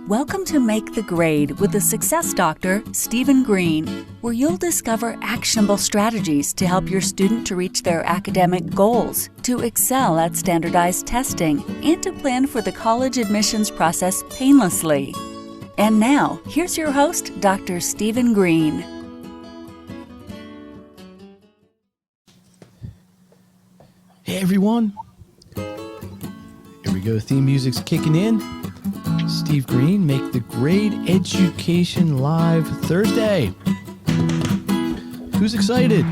Welcome to Make the Grade with the Success Doctor, Stephen Green, where you'll discover actionable strategies to help your student to reach their academic goals, to excel at standardized testing, and to plan for the college admissions process painlessly. And now, here's your host, Dr. Stephen Green. Hey everyone, here we go, theme music's kicking in. Steve Green, Make the Grade Education Live Thursday. Who's excited?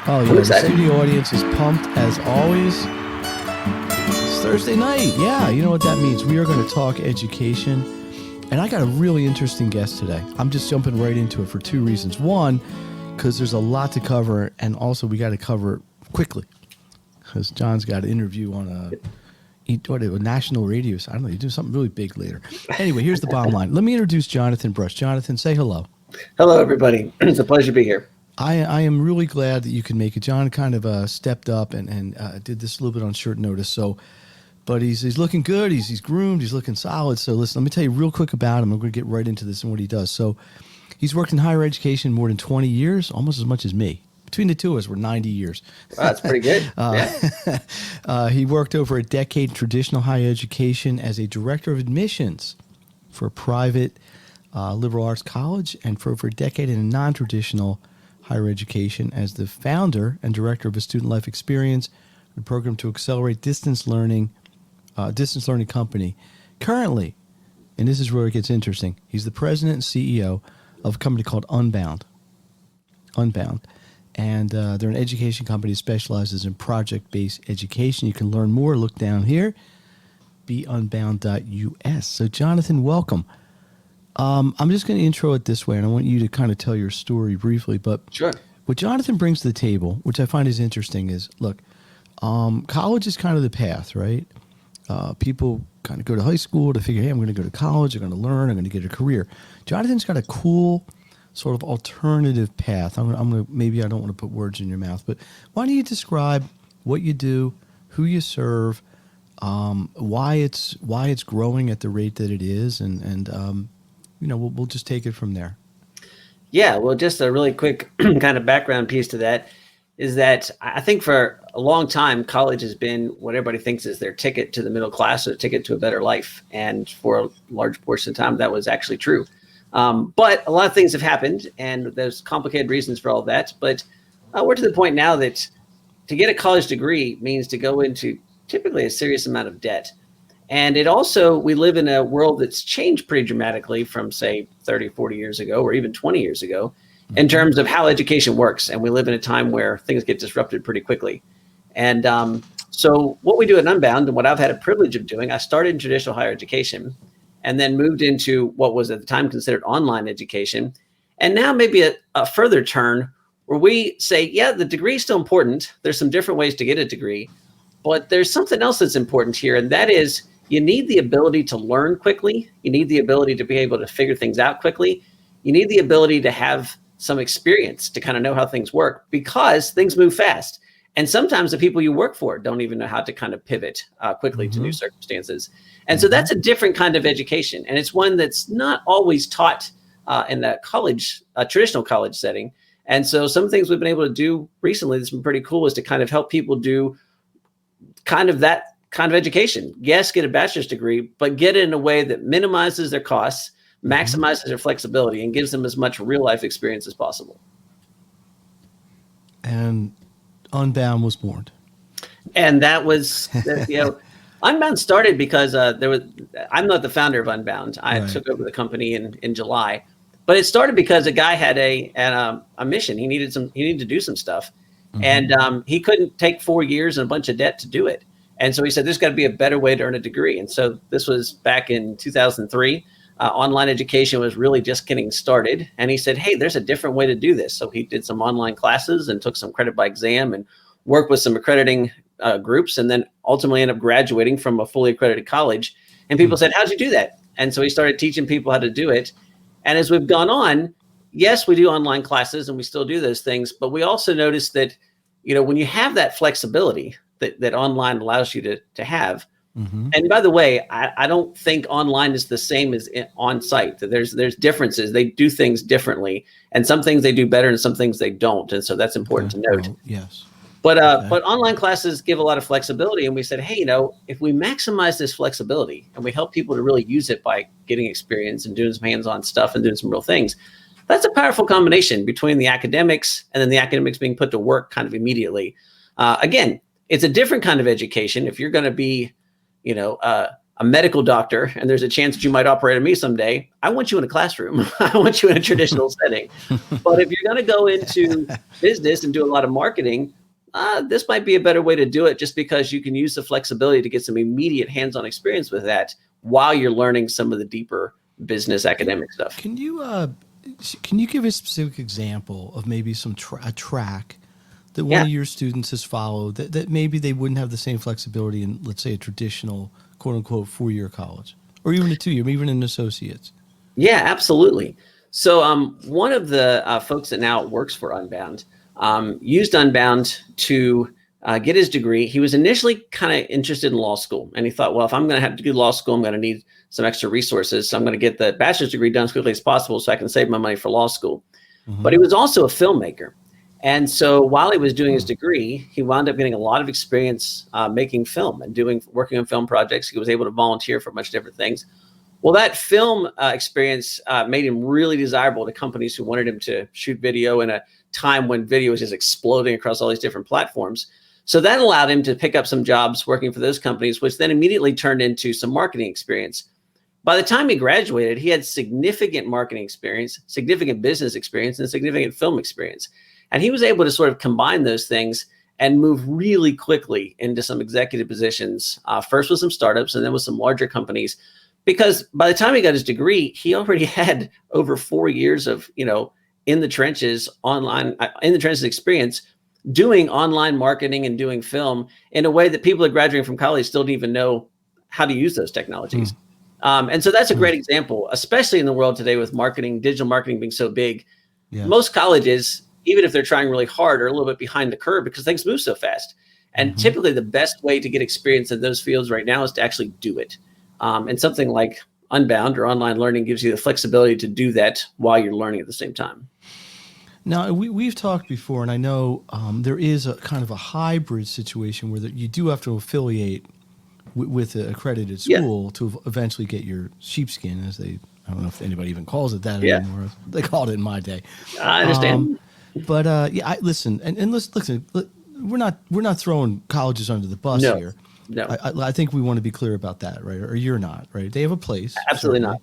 Oh yeah, the studio audience is pumped as always. It's Thursday night. Yeah, you know what that means. We are going to talk education. And I got a really interesting guest today. I'm just jumping right into it for two reasons. One, because there's a lot to cover, and also we got to cover it quickly. Because John's got an interview on a national radio. I don't know, you do something really big later. Anyway, here's the bottom line. Let me introduce Jonathan Brush. Jonathan, say hello. Hello, everybody. It's a pleasure to be here. I am really glad that you can make it. John kind of stepped up and did this a little bit on short notice. But he's looking good. He's groomed. He's looking solid. So listen, let me tell you real quick about him. I'm going to get right into this and what he does. So he's worked in higher education more than 20 years, almost as much as me. Between the two of us, we're 90 years. Wow, that's pretty good. He worked over a decade in traditional higher education as a director of admissions for a private liberal arts college, and for over a decade in a non-traditional higher education as the founder and director of a student life experience, a program to accelerate distance learning company. Currently, and this is where it gets interesting, he's the president and CEO of a company called Unbound. And they're an education company that specializes in project-based education. You can learn more. Look down here, beunbound.us. So, Jonathan, welcome. I'm just going to intro it this way, and I want you to kind of tell your story briefly. But sure. What Jonathan brings to the table, which I find is interesting, is, look, college is kind of the path, right? People kind of go to high school to figure, hey, I'm going to go to college, I'm going to learn, I'm going to get a career. Jonathan's got a cool sort of alternative path. I'm gonna maybe I don't want to put words in your mouth, but why don't you describe what you do, who you serve, why it's growing at the rate that it is, and we'll just take it from there. Yeah, well, just a really quick kind of background piece to that is that I think for a long time, college has been what everybody thinks is their ticket to the middle class or the ticket to a better life. And for a large portion of time, that was actually true. But a lot of things have happened, and there's complicated reasons for all that. But we're to the point now that to get a college degree means to go into typically a serious amount of debt. And it also, we live in a world that's changed pretty dramatically from, say, 30, 40 years ago, or even 20 years ago, in terms of how education works. And we live in a time where things get disrupted pretty quickly. And so what we do at Unbound, and what I've had a privilege of doing, I started in traditional higher education, and then moved into what was at the time considered online education. And now maybe a further turn where we say, yeah, the degree is still important. There's some different ways to get a degree, but there's something else that's important here. And that is you need the ability to learn quickly. You need the ability to be able to figure things out quickly. You need the ability to have some experience to kind of know how things work, because things move fast. And sometimes the people you work for don't even know how to kind of pivot quickly to new circumstances. And so that's a different kind of education. And it's one that's not always taught in the traditional college setting. And so some things we've been able to do recently that's been pretty cool is to kind of help people do kind of that kind of education. Yes, get a bachelor's degree, but get it in a way that minimizes their costs, maximizes their flexibility, and gives them as much real life experience as possible. And Unbound was born. And that was, Unbound started because I'm not the founder of Unbound. I took over the company in July, but it started because a guy had a mission. He needed to do some stuff, and he couldn't take 4 years and a bunch of debt to do it. And so he said, there's got to be a better way to earn a degree. And so this was back in 2003. Online education was really just getting started. And he said, hey, there's a different way to do this. So he did some online classes and took some credit by exam and worked with some accrediting groups, and then ultimately ended up graduating from a fully accredited college. And people said, how'd you do that? And so he started teaching people how to do it. And as we've gone on, yes, we do online classes and we still do those things, but we also noticed that, when you have that flexibility that online allows you to have, And by the way, I don't think online is the same as on site. There's differences. They do things differently, and some things they do better and some things they don't. And so that's important to note. Well, yes. But online classes give a lot of flexibility. And we said, hey, if we maximize this flexibility and we help people to really use it by getting experience and doing some hands-on stuff and doing some real things, that's a powerful combination between the academics and then the academics being put to work kind of immediately. Again, it's a different kind of education. If you're going to be a medical doctor, and there's a chance that you might operate on me someday, I want you in a classroom. I want you in a traditional setting. But if you're going to go into business and do a lot of marketing, this might be a better way to do it, just because you can use the flexibility to get some immediate hands-on experience with that while you're learning some of the deeper business academic stuff. Can you give a specific example of maybe a track that one of your students has followed that maybe they wouldn't have the same flexibility in, let's say, a traditional, quote unquote, 4-year college, or even a 2-year, even an associate's? Yeah, absolutely. So one of the folks that now works for Unbound used Unbound to get his degree. He was initially kind of interested in law school, and he thought, well, if I'm going to have to do law school, I'm going to need some extra resources. So I'm going to get the bachelor's degree done as quickly as possible so I can save my money for law school. But he was also a filmmaker. And so while he was doing his degree, he wound up getting a lot of experience making film and working on film projects. He was able to volunteer for much different things. Well, that film experience made him really desirable to companies who wanted him to shoot video in a time when video was just exploding across all these different platforms. So that allowed him to pick up some jobs working for those companies, which then immediately turned into some marketing experience. By the time he graduated, he had significant marketing experience, significant business experience, and significant film experience. And he was able to sort of combine those things and move really quickly into some executive positions, first with some startups and then with some larger companies. Because by the time he got his degree, he already had over 4 years of, in the trenches experience doing online marketing and doing film in a way that people that are graduating from college still don't even know how to use those technologies. And so that's a great example, especially in the world today with marketing, digital marketing being so big. Yeah. Most colleges, even if they're trying really hard, are a little bit behind the curve because things move so fast. And typically the best way to get experience in those fields right now is to actually do it. And something like Unbound or online learning gives you the flexibility to do that while you're learning at the same time. Now, we've talked before, and I know there is a kind of a hybrid situation where you do have to affiliate with an accredited school to eventually get your sheepskin, I don't know if anybody even calls it that anymore. They called it in my day. I understand. Listen, we're not throwing colleges under the bus here. No, I think we want to be clear about that, right? Or you're not, right? They have a place. Absolutely certainly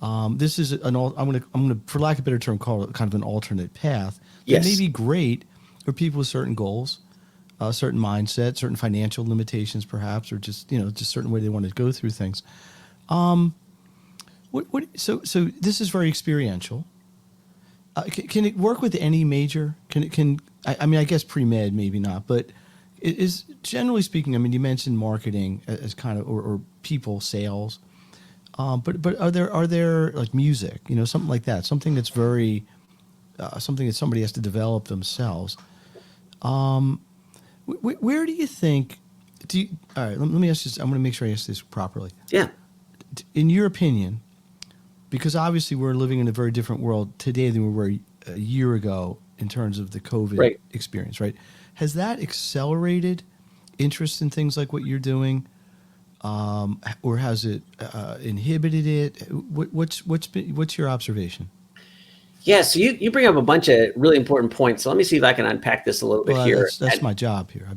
not. This is I'm gonna, for lack of a better term, call it kind of an alternate path. That may be great for people with certain goals, certain mindset, certain financial limitations, perhaps, or just certain way they want to go through things. So this is very experiential. Can it work with any major? I guess pre-med maybe not, but it is generally speaking. I mean, you mentioned marketing as kind of or people sales, but are there like music, something like that, something that's very something that somebody has to develop themselves. Where do you think? All right, let me ask this. I'm going to make sure I ask this properly. Yeah. In your opinion, because obviously we're living in a very different world today than we were a year ago in terms of the COVID experience, right? Has that accelerated interest in things like what you're doing, or has it inhibited it? What's your observation? Yeah, so you bring up a bunch of really important points. So let me see if I can unpack this a little bit here. That's my job here.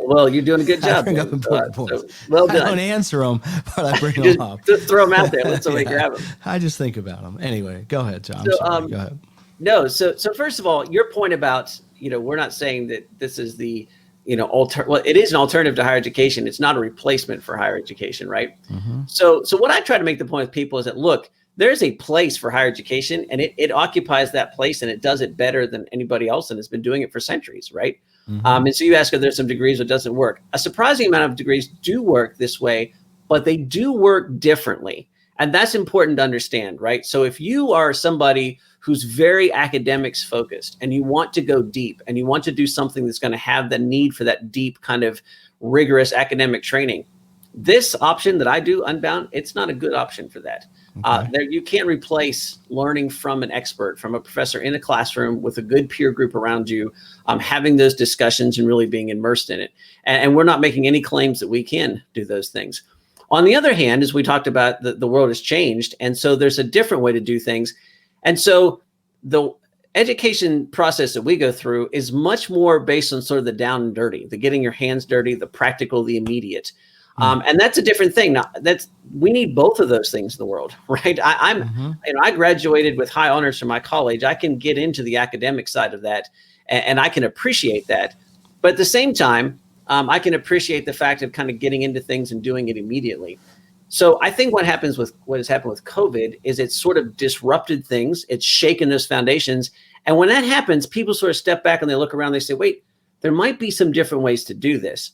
Well, you're doing a good job. I bring up important points. So, well done. I don't answer them, but I bring them up. Just throw them out there. Let somebody grab them. I just think about them. Anyway, go ahead, John. I'm sorry. Go ahead. No, so first of all, your point about, we're not saying that this is the, it is an alternative to higher education. It's not a replacement for higher education, right? Mm-hmm. So what I try to make the point with people is that, look, there's a place for higher education, and it occupies that place, and it does it better than anybody else, and has been doing it for centuries, right? Mm-hmm. And so you ask if there's some degrees that doesn't work. A surprising amount of degrees do work this way, but they do work differently. And that's important to understand, right? So if you are somebody who's very academics focused and you want to go deep and you want to do something that's going to have the need for that deep kind of rigorous academic training, This option that I do, Unbound, it's not a good option for that. You can't replace learning from an expert, from a professor in a classroom with a good peer group around you, having those discussions and really being immersed in it. And we're not making any claims that we can do those things. On the other hand, as we talked about, the world has changed. And so there's a different way to do things. And so the education process that we go through is much more based on sort of the down and dirty, the getting your hands dirty, the practical, the immediate. And that's a different thing. Now, we need both of those things in the world, right? I graduated with high honors from my college. I can get into the academic side of that, and I can appreciate that. But at the same time, I can appreciate the fact of kind of getting into things and doing it immediately. So I think what has happened with COVID is it's sort of disrupted things. It's shaken those foundations. And when that happens, people sort of step back and they look around. They say, wait, there might be some different ways to do this.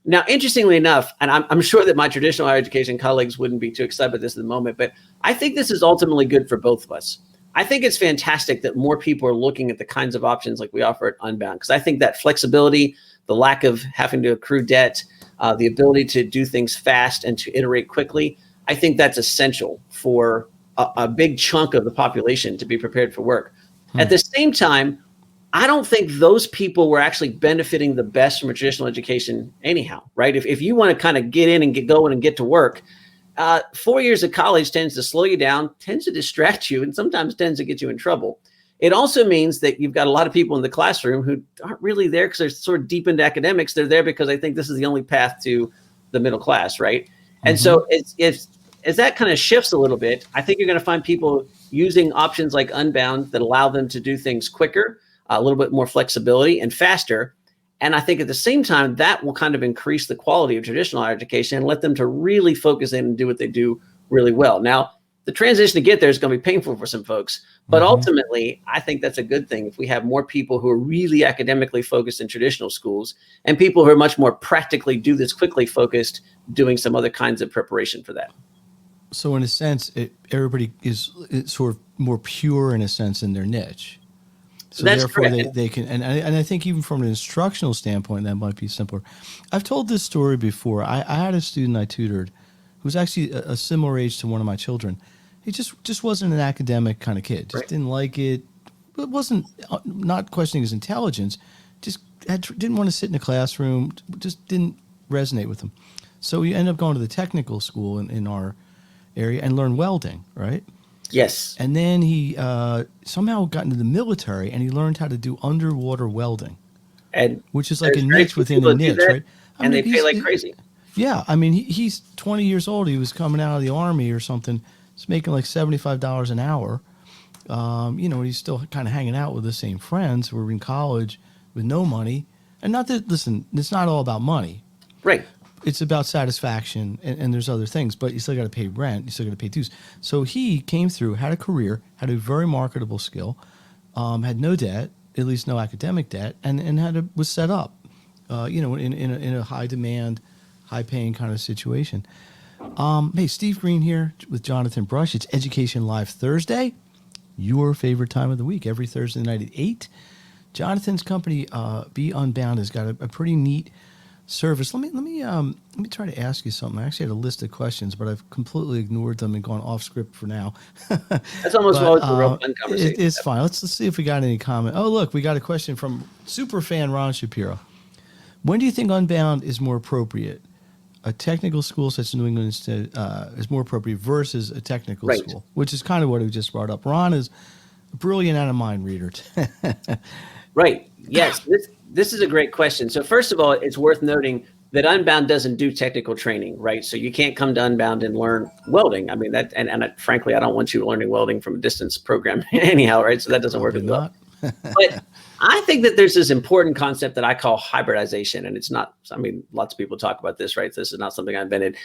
Now, interestingly enough, and I'm sure that my traditional higher education colleagues wouldn't be too excited about this at the moment, but I think this is ultimately good for both of us. I think it's fantastic that more people are looking at the kinds of options like we offer at Unbound, because I think that flexibility, the lack of having to accrue debt, the ability to do things fast and to iterate quickly, I think that's essential for a big chunk of the population to be prepared for work. At the same time, I don't think those people were actually benefiting the best from a traditional education anyhow, right? If you want to kind of get in and get going and get to work, 4 years of college tends to slow you down, tends to distract you, and sometimes tends to get you in trouble. It also means that you've got a lot of people in the classroom who aren't really there because they're sort of deep into academics. They're there because I think this is the only path to the middle class, right? And so as that kind of shifts a little bit, I think you're going to find people using options like Unbound that allow them to do things quicker, a little bit more flexibility and faster. And I think at the same time, that will kind of increase the quality of traditional higher education and let them to really focus in and do what they do really well. Now, the transition to get there is going to be painful for some folks, but ultimately, I think that's a good thing if we have more people who are really academically focused in traditional schools and people who are much more practically do this quickly focused, doing some other kinds of preparation for that. So in a sense, everybody is sort of more pure in a sense in their niche. So that's therefore correct. they can, and I think even from an instructional standpoint, that might be simpler. I've told this story before. I had a student I tutored who was actually a similar age to one of my children. He just wasn't an academic kind of kid. Just didn't like it. It wasn't not questioning his intelligence. Just didn't want to sit in a classroom. Just didn't resonate with him. So he ended up going to the technical school in our area and learned welding, right? Yes. And then he somehow got into the military and he learned how to do underwater welding, And which is like a niche within a niche, right? And they pay like crazy. Yeah. I mean, he's 20 years old. He was coming out of the Army or something. He's making like $75 an hour. He's still kind of hanging out with the same friends who were in college with no money. And not that, listen, it's not all about money. Right. It's about satisfaction, and there's other things, but you still got to pay rent. You still got to pay dues. So he came through, had a career, had a very marketable skill, had no debt, at least no academic debt, and was set up, in a high demand, high paying kind of situation. Hey, Steve Green here with Jonathan Brush. It's Education Live Thursday, your favorite time of the week, every Thursday night at 8. Jonathan's company, Be Unbound, has got a pretty neat service. Let me try to ask you something. I actually had a list of questions, but I've completely ignored them and gone off script for now. That's almost always a real fun conversation. It's fine. Let's see if we got any comment. Oh, look, we got a question from super fan Ron Shapiro. When do you think Unbound is more appropriate? A technical school such as New England is more appropriate versus a technical school, which is kind of what we just brought up. Ron is a brilliant out of mind reader. Right. Yes. This is a great question. So first of all, it's worth noting that Unbound doesn't do technical training, right? So you can't come to Unbound and learn welding. I mean, frankly, I don't want you learning welding from a distance program anyhow, right? So that doesn't work as well. But I think that there's this important concept that I call hybridization. And it's not, I mean, lots of people talk about this, right? This is not something I invented,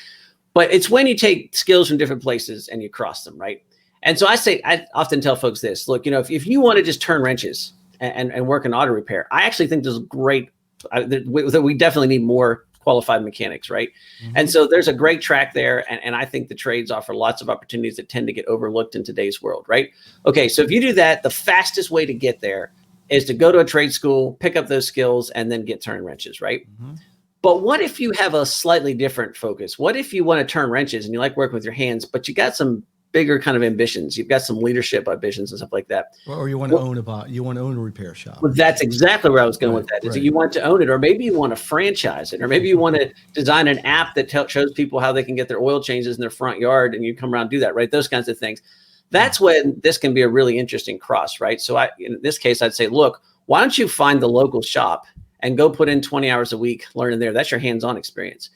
but it's when you take skills from different places and you cross them, right? And so I often tell folks this, look, if you want to just turn wrenches and work in auto repair, I actually think there's great, that we definitely need more qualified mechanics, right? Mm-hmm. And so there's a great track there. And I think the trades offer lots of opportunities that tend to get overlooked in today's world, right? Okay, so if you do that, the fastest way to get there is to go to a trade school, pick up those skills, and then get turning wrenches, right? Mm-hmm. But what if you have a slightly different focus? What if you want to turn wrenches and you like working with your hands, but you got some bigger kind of ambitions? You've got some leadership ambitions and stuff like that. Or you want to own a repair shop. Well, that's exactly where I was going with that. Is that you want to own it, or maybe you want to franchise it, or maybe you want to design an app that shows people how they can get their oil changes in their front yard, and you come around and do that, right? Those kinds of things. That's when this can be a really interesting cross, right? So in this case, I'd say, look, why don't you find the local shop and go put in 20 hours a week learning there? That's your hands-on experience.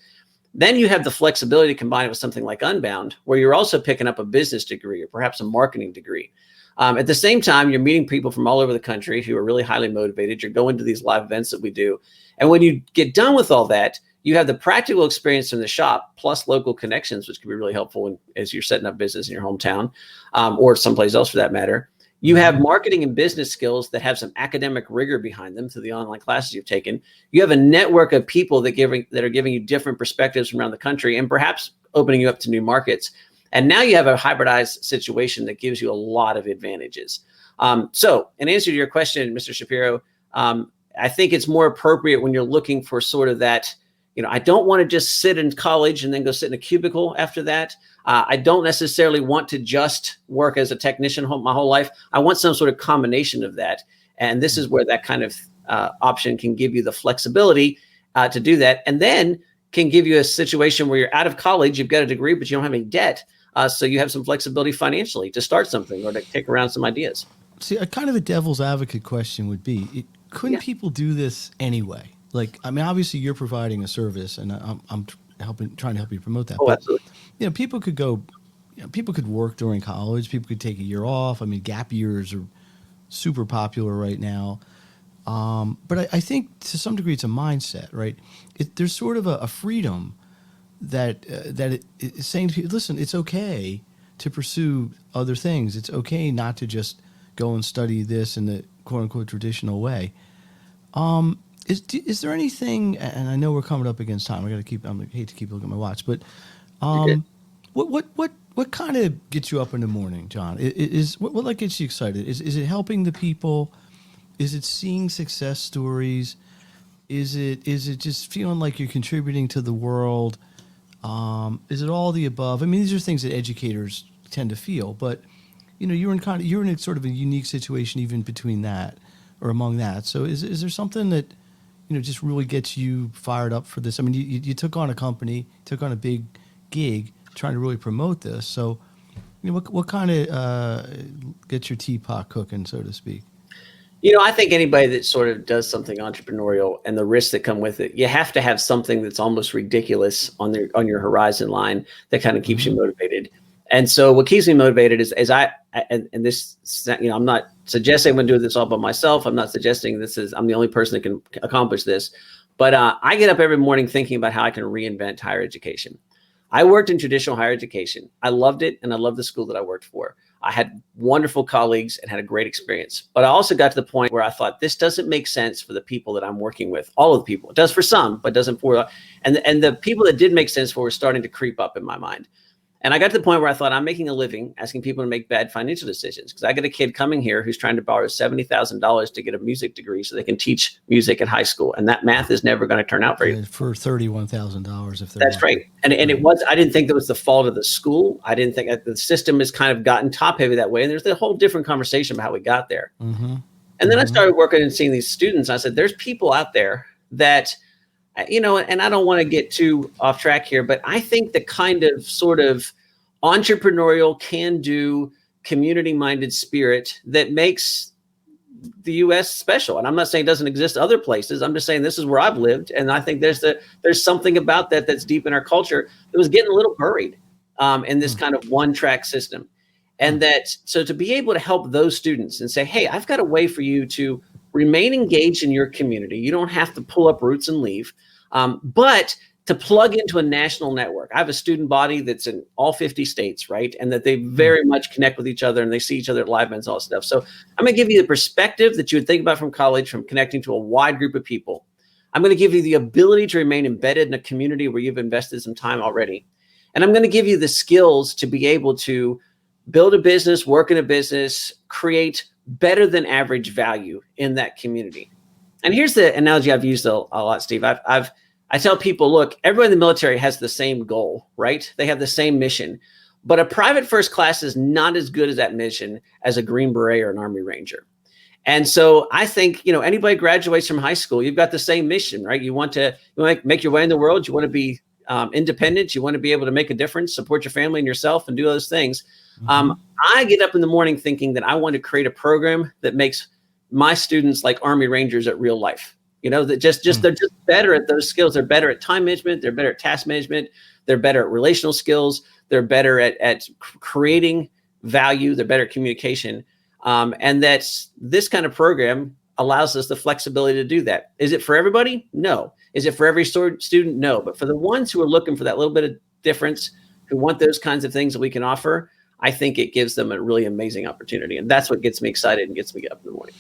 Then you have the flexibility to combine it with something like Unbound, where you're also picking up a business degree or perhaps a marketing degree. At the same time, you're meeting people from all over the country who are really highly motivated. You're going to these live events that we do. And when you get done with all that, you have the practical experience from the shop plus local connections, which can be really helpful as you're setting up business in your hometown or someplace else for that matter. You have marketing and business skills that have some academic rigor behind them through the online classes you've taken. You have a network of people that are giving you different perspectives from around the country and perhaps opening you up to new markets. And now you have a hybridized situation that gives you a lot of advantages. So in answer to your question, Mr. Shapiro, I think it's more appropriate when you're looking for sort of that, I don't want to just sit in college and then go sit in a cubicle after that. I don't necessarily want to just work as a technician my whole life. I want some sort of combination of that. And this is where that kind of option can give you the flexibility to do that. And then can give you a situation where you're out of college, you've got a degree, but you don't have any debt. So you have some flexibility financially to start something or to kick around some ideas. See, a kind of a devil's advocate question would be, couldn't people do this anyway? Like, I mean, obviously you're providing a service and I'm trying to help you promote that. Oh, absolutely. People could go, people could work during college. People could take a year off. I mean, gap years are super popular right now. But I think to some degree it's a mindset, right? There's sort of a freedom that it's saying to people, listen, it's okay to pursue other things. It's okay not to just go and study this in the quote unquote traditional way. Is there anything? And I know we're coming up against time. I hate to keep looking at my watch, but what kind of gets you up in the morning, John? What gets you excited? Is it helping the people? Is it seeing success stories? Is it just feeling like you're contributing to the world? Is it all the above? I mean, these are things that educators tend to feel, but you're in a sort of a unique situation even between that or among that. So is there something that just really gets you fired up for this? I mean, you took on a company, took on a big gig, trying to really promote this. So, what kind of gets your teapot cooking, so to speak? I think anybody that sort of does something entrepreneurial and the risks that come with it, you have to have something that's almost ridiculous on your horizon line that kind of keeps you motivated. And so what keeps me motivated is I'm not suggesting I'm going to do this all by myself. I'm not suggesting I'm the only person that can accomplish this, but I get up every morning thinking about how I can reinvent higher education. I worked in traditional higher education. I loved it. And I loved the school that I worked for. I had wonderful colleagues and had a great experience. But I also got to the point where I thought, this doesn't make sense for the people that I'm working with. All of the people. It does for some, but doesn't for, and the people that did make sense for were starting to creep up in my mind. And I got to the point where I thought, I'm making a living asking people to make bad financial decisions, because I got a kid coming here who's trying to borrow $70,000 to get a music degree so they can teach music at high school. And that math is never going to turn out for you. For $31,000 if they're That's right. And it was, I didn't think that was the fault of the school. I didn't think that the system has kind of gotten top heavy that way. And there's a whole different conversation about how we got there. Mm-hmm. And then I started working and seeing these students. And I said, there's people out there that, and I don't want to get too off track here, but I think the kind of sort of entrepreneurial, can-do, community-minded spirit that makes the U.S. special. And I'm not saying it doesn't exist other places. I'm just saying this is where I've lived. And I think there's something about that's deep in our culture that was getting a little buried in this kind of one-track system. And so to be able to help those students and say, hey, I've got a way for you to remain engaged in your community. You don't have to pull up roots and leave. But to plug into a national network. I have a student body that's in all 50 states, right? And that they very much connect with each other and they see each other at live events, all that stuff. So I'm going to give you the perspective that you would think about from college, from connecting to a wide group of people. I'm going to give you the ability to remain embedded in a community where you've invested some time already. And I'm going to give you the skills to be able to build a business, work in a business, create better than average value in that community. And here's the analogy I've used a lot, Steve. I tell people, look, everyone in the military has the same goal, right? They have the same mission. But a private first class is not as good as that mission as a Green Beret or an Army Ranger. And so I think, anybody graduates from high school, you've got the same mission, right? You want to make your way in the world. You want to be independent. You want to be able to make a difference, support your family and yourself, and do those things. Mm-hmm. I get up in the morning thinking that I want to create a program that makes my students like Army Rangers at real life. That they're just better at those skills. They're better at time management. They're better at task management. They're better at relational skills. They're better at creating value. They're better at communication. And that's this kind of program allows us the flexibility to do that. Is it for everybody? No. Is it for every student? No. But for the ones who are looking for that little bit of difference, who want those kinds of things that we can offer, I think it gives them a really amazing opportunity. And that's what gets me excited and gets me up in the morning.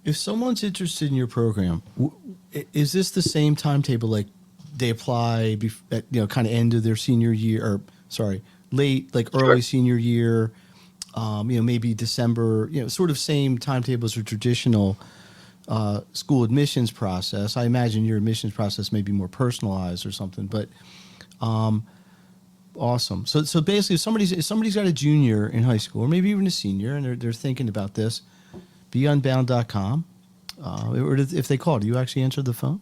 If someone's interested in your program, is this the same timetable? Like they apply at kind of end of their senior year, or late, like early senior year, maybe December, sort of same timetable as a traditional school admissions process. I imagine your admissions process may be more personalized or something, but awesome. So basically, if somebody's got a junior in high school, or maybe even a senior, and they're thinking about this, beunbound.com. Or if they call, do you actually answer the phone?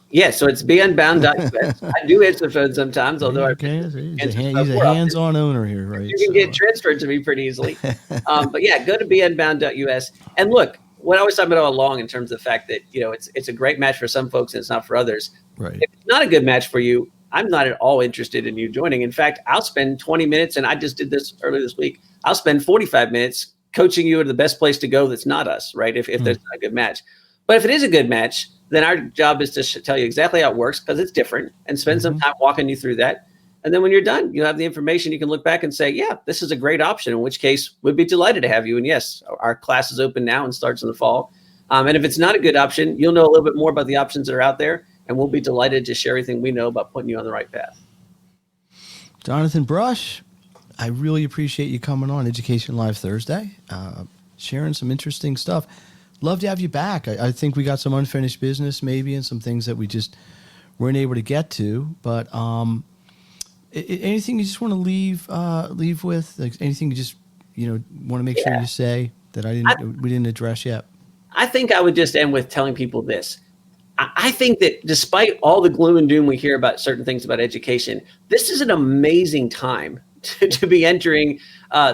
Yeah, so it's beunbound.us. I do answer the phone sometimes, although he's a hands-on owner here, right? You can get transferred to me pretty easily. But yeah, go to beunbound.us. And look, what I was talking about all along in terms of the fact that, it's a great match for some folks and it's not for others. Right. If it's not a good match for you, I'm not at all interested in you joining. In fact, I'll spend 20 minutes, and I just did this earlier this week, I'll spend 45 minutes coaching you to the best place to go that's not us, right? If there's not a good match. But if it is a good match, then our job is to tell you exactly how it works, because it's different, and spend some time walking you through that. And then when you're done, you have the information. You can look back and say, yeah, this is a great option, in which case we'd be delighted to have you. And yes, our class is open now and starts in the fall. And if it's not a good option, you'll know a little bit more about the options that are out there, and we'll be delighted to share everything we know about putting you on the right path. Jonathan Brush, I really appreciate you coming on Education Live Thursday, sharing some interesting stuff. Love to have you back. I think we got some unfinished business maybe and some things that we just weren't able to get to. But anything you just want to leave with? Like anything you just want to make sure you say that we didn't address yet? I think I would just end with telling people this. I think that despite all the gloom and doom we hear about certain things about education, this is an amazing time to be entering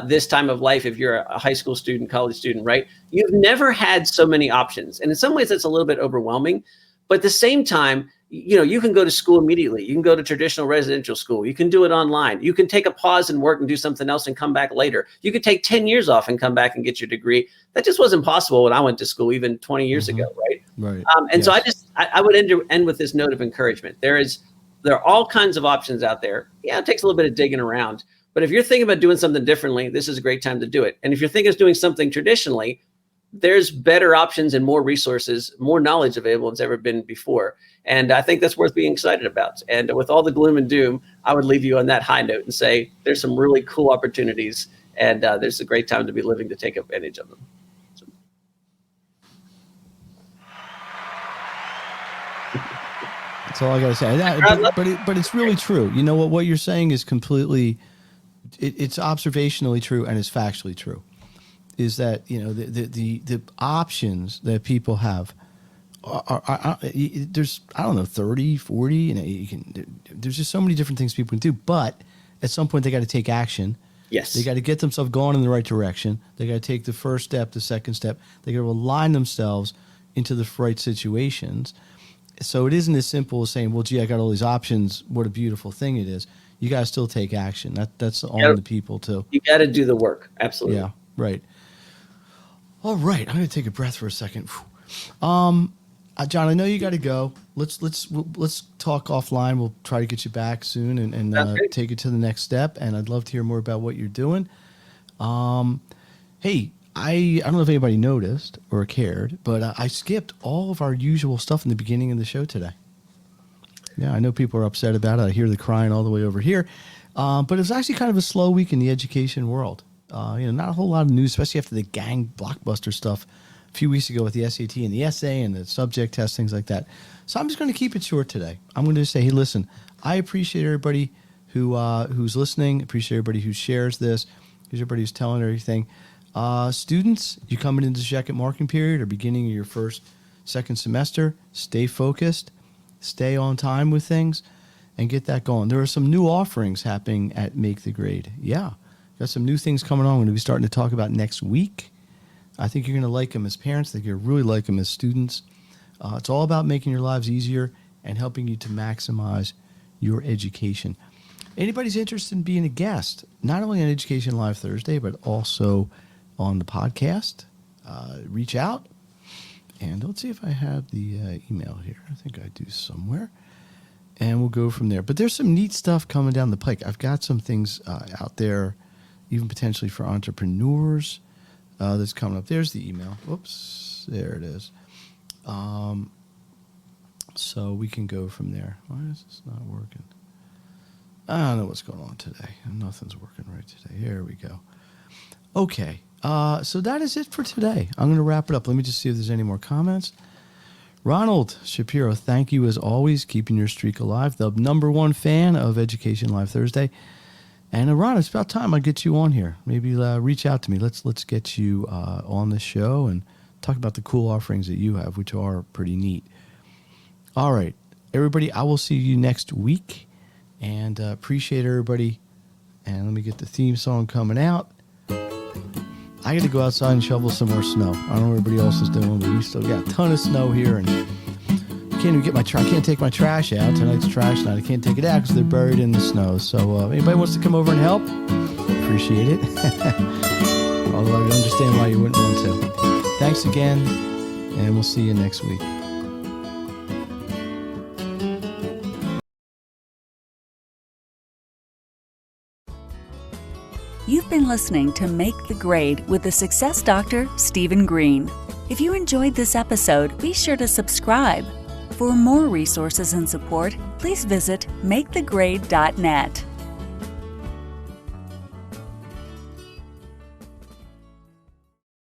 this time of life. If you're a high school student, college student, right? You've never had so many options. And in some ways that's a little bit overwhelming, but at the same time, you can go to school immediately. You can go to traditional residential school. You can do it online. You can take a pause and work and do something else and come back later. You could take 10 years off and come back and get your degree. That just wasn't possible when I went to school even 20 years ago, right? Right. So I would end with this note of encouragement. There are all kinds of options out there. Yeah, it takes a little bit of digging around. But if you're thinking about doing something differently, this is a great time to do it. And if you're thinking of doing something traditionally, there's better options and more resources, more knowledge available than it's ever been before. And I think that's worth being excited about. And with all the gloom and doom, I would leave you on that high note and say there's some really cool opportunities, and there's a great time to be living to take advantage of them. So. That's all I got to say. But it's really true. You know what you're saying is completely, it's observationally true and it's factually true. Is that the options that people have are there's 30, 40, there's just so many different things people can do. But at some point they got to take action. Yes, they got to get themselves going in the right direction. They got to take the first step, the second step. They got to align themselves into the right situations. So it isn't as simple as saying, well, gee, I got all these options. What a beautiful thing it is. You got to still take action. That's on the people too. You got to do the work. Absolutely. Yeah. Right. All right. I'm going to take a breath for a second. John, I know you got to go. Let's talk offline. We'll try to get you back soon and take it to the next step. And I'd love to hear more about what you're doing. Hey, I don't know if anybody noticed or cared, but I skipped all of our usual stuff in the beginning of the show today. Yeah, I know people are upset about it. I hear the crying all the way over here. But it was actually kind of a slow week in the education world. Not a whole lot of news, especially after the gang blockbuster stuff few weeks ago with the SAT and the essay and the subject test, things like that. So I'm just going to keep it short today. I'm going to say, hey, listen, I appreciate everybody who's listening. Appreciate everybody who shares this. Appreciate everybody who's telling everything. Students, you coming into the second marking period or beginning of your second semester, stay focused, stay on time with things, and get that going. There are some new offerings happening at Make the Grade. Yeah, got some new things coming on. We're going to be starting to talk about next week. I think you're going to like them as parents. I think you'll really like them as students. It's all about making your lives easier and helping you to maximize your education. Anybody's interested in being a guest, not only on Education Live Thursday, but also on the podcast, reach out. And let's see if I have the email here. I think I do somewhere. And we'll go from there. But there's some neat stuff coming down the pike. I've got some things out there, even potentially for entrepreneurs, that's coming up. There's the email. Whoops, there it is. So we can go from there. Why is this not working? I don't know what's going on today. Nothing's working right today. Here we go. Okay. So that is it for today. I'm going to wrap it up. Let me just see if there's any more comments. Ronald Shapiro, thank you as always, keeping your streak alive. The #1 fan of Education Live Thursday. And Ron, it's about time I get you on here. Maybe reach out to me. Let's get you on the show and talk about the cool offerings that you have, which are pretty neat. All right, everybody, I will see you next week. And appreciate everybody. And let me get the theme song coming out. I got to go outside and shovel some more snow. I don't know what everybody else is doing, but we still got a ton of snow here. And I can't even get I can't take my trash out. Tonight's trash night. I can't take it out because they're buried in the snow. So anybody wants to come over and help? Appreciate it. Although I understand why you wouldn't want to. Thanks again, and we'll see you next week. You've been listening to Make the Grade with the Success Doctor, Stephen Green. If you enjoyed this episode, be sure to subscribe. For more resources and support, please visit makethegrade.net.